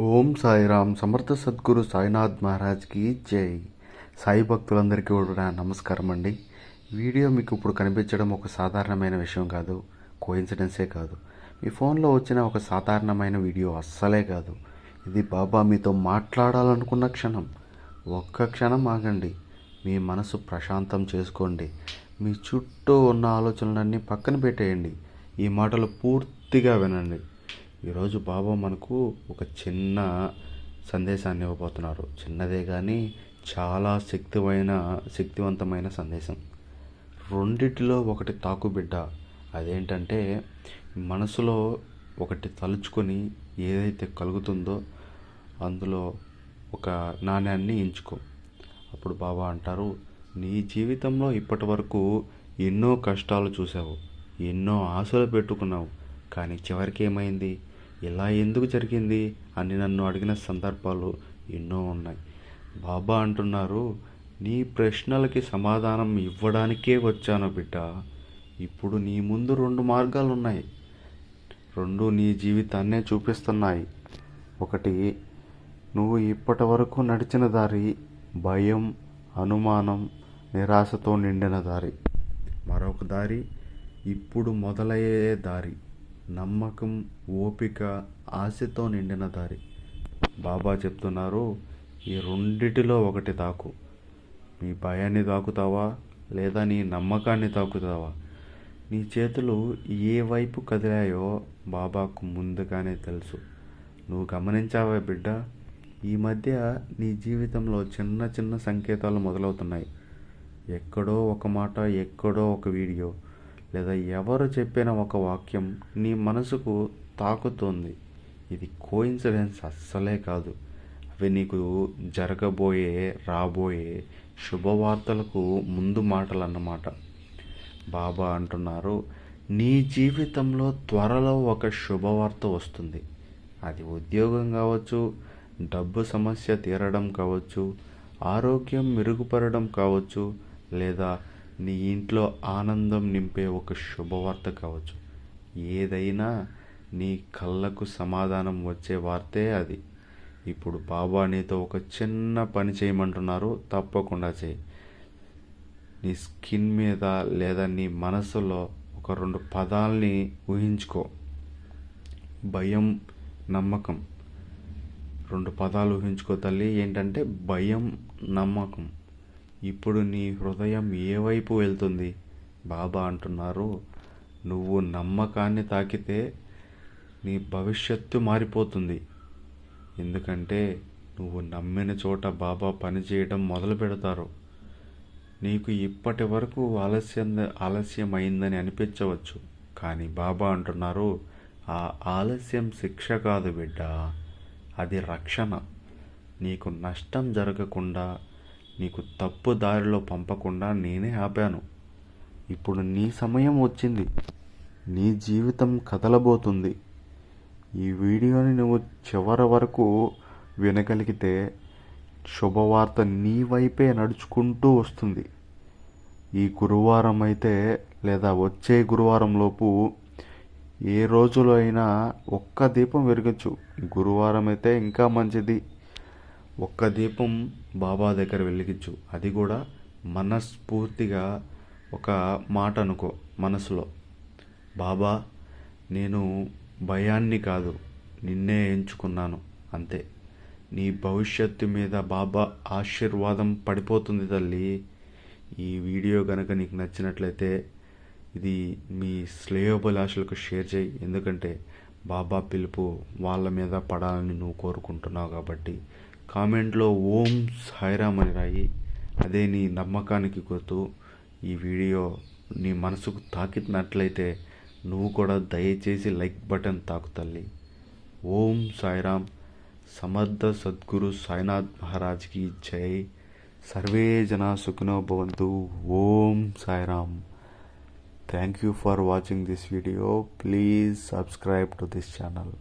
ఓం సాయిరామ్. సమర్థ సద్గురు సాయినాథ్ మహారాజ్కి జై. సాయి భక్తులందరికీ కూడా నమస్కారం అండి. వీడియో మీకు ఇప్పుడు కనిపించడం ఒక సాధారణమైన విషయం కాదు, కోఇన్సిడెన్సే కాదు, మీ ఫోన్లో వచ్చిన ఒక సాధారణమైన వీడియో అస్సలే కాదు. ఇది బాబా మీతో మాట్లాడాలనుకున్న క్షణం. ఒక్క క్షణం ఆగండి, మీ మనసు ప్రశాంతం చేసుకోండి, మీ చుట్టూ ఉన్న ఆలోచనలన్నీ పక్కన పెట్టేయండి, ఈ మాటలు పూర్తిగా వినండి. ఈరోజు బాబా మనకు ఒక చిన్న సందేశాన్ని ఇవ్వబోతున్నారు. చిన్నదే కానీ చాలా శక్తివంతమైన సందేశం. రెండిటిలో ఒకటి తాకుబిడ్డ. అదేంటంటే మనసులో ఒకటి తలుచుకొని ఏదైతే కలుగుతుందో అందులో ఒక నాణ్యాన్ని ఎంచుకో. అప్పుడు బాబా అంటారు, నీ జీవితంలో ఇప్పటి వరకు ఎన్నో కష్టాలు చూసావు, ఎన్నో ఆశలు పెట్టుకున్నావు, కానీ చివరికి ఏమైంది, ఇలా ఎందుకు జరిగింది అని నన్ను అడిగిన సందర్భాలు ఎన్నో ఉన్నాయి. బాబా అంటున్నారు, నీ ప్రశ్నలకి సమాధానం ఇవ్వడానికే వచ్చాను బిడ్డ. ఇప్పుడు నీ ముందు రెండు మార్గాలు ఉన్నాయి, రెండు నీ జీవితాన్నే చూపిస్తున్నాయి. ఒకటి, నువ్వు ఇప్పటి వరకు నడిచిన దారి భయం, అనుమానం, నిరాశతో నిండిన దారి. మరొక దారి, ఇప్పుడు మొదలయ్యే దారి నమ్మకం, ఓపిక, ఆశతో నిండిన దారి. బాబా చెప్తున్నారు, ఈ రెండిటిలో ఒకటి తాకు. నీ భయాన్ని తాకుతావా లేదా నీ నమ్మకాన్ని తాకుతావా? నీ చేతులు ఏ వైపు కదిలాయో బాబాకు ముందుగానే తెలుసు. నువ్వు గమనించావా బిడ్డ? ఈ మధ్య నీ జీవితంలో చిన్న చిన్న సంకేతాలు మొదలవుతున్నాయి. ఎక్కడో ఒక మాట, ఎక్కడో ఒక వీడియో, లేదా ఎవరు చెప్పిన ఒక వాక్యం నీ మనసుకు తాకుతోంది. ఇది కోఇన్సిడెన్స్ అస్సలే కాదు. అవి నీకు రాబోయే శుభవార్తలకు ముందు మాటలు అన్నమాట. బాబా అంటున్నారు, నీ జీవితంలో త్వరలో ఒక శుభవార్త వస్తుంది. అది ఉద్యోగం కావచ్చు, డబ్బు సమస్య తీరడం కావచ్చు, ఆరోగ్యం మెరుగుపడడం కావచ్చు, లేదా నీ ఇంట్లో ఆనందం నింపే ఒక శుభవార్త కావచ్చు. ఏదైనా నీ కళ్ళకు సమాధానం వచ్చే వార్తే అది. ఇప్పుడు బాబా నీతో ఒక చిన్న పని చేయమంటున్నారు, తప్పకుండా చేయి. నీ స్కిన్ మీద లేదా నీ మనసులో ఒక రెండు పదాలని ఊహించుకో. భయం, నమ్మకం. రెండు పదాలు ఊహించుకో తల్లి. ఏంటంటే భయం, నమ్మకం. ఇప్పుడు నీ హృదయం ఏ వైపు వెళ్తుంది? బాబా అంటున్నారు, నువ్వు నమ్మకాన్ని తాకితే నీ భవిష్యత్తు మారిపోతుంది. ఎందుకంటే నువ్వు నమ్మిన చోట బాబా పనిచేయడం మొదలు పెడతారు. నీకు ఇప్పటి వరకు ఆలస్యం అయిందని అనిపించవచ్చు, కానీ బాబా అంటున్నారు, ఆ ఆలస్యం శిక్ష కాదు బిడ్డ, అది రక్షణ. నీకు నష్టం జరగకుండా, నీకు తప్పు దారిలో పంపకుండా నేనే ఆపాను. ఇప్పుడు నీ సమయం వచ్చింది, నీ జీవితం కదలబోతుంది. ఈ వీడియోని నువ్వు చివరి వరకు వినగలిగితే శుభవార్త నీ వైపే నడుచుకుంటూ వస్తుంది. ఈ గురువారం అయితే లేదా వచ్చే గురువారంలోపు ఏ రోజులో అయినా ఒక్క దీపం వెలిగించు. గురువారం అయితే ఇంకా మంచిది. ఒక్క దీపం బాబా దగ్గర వెలిగించు. అది కూడా మనస్ఫూర్తిగా ఒక మాట అనుకో మనసులో, బాబా నేను భయాన్ని కాదు నిన్నే ఎంచుకున్నాను, అంతే. నీ భవిష్యత్తు మీద బాబా ఆశీర్వాదం పడిపోతుంది తల్లి. ఈ వీడియో కనుక నీకు నచ్చినట్లయితే ఇది మీ శ్రేయోభిలాషులకు షేర్ చేయి. ఎందుకంటే బాబా పిలుపు వాళ్ళ మీద పడాలని నువ్వు కోరుకుంటున్నావు కాబట్టి. కామెంట్లో ఓం సాయిరామ్ అని రాయి, అదే నీ నమ్మకానికి గుర్తు. ఈ వీడియో నీ మనసుకు తాకినట్లయితే నువ్వు కూడా దయచేసి లైక్ బటన్ తాకు తల్లి. ఓం సాయిరామ్. సమర్థ సద్గురు సాయినాథ్ మహారాజ్కి జై. సర్వే జనా సుఖినో భవంతు. ఓం Sairam. Thank you for watching this video. Please subscribe to this channel.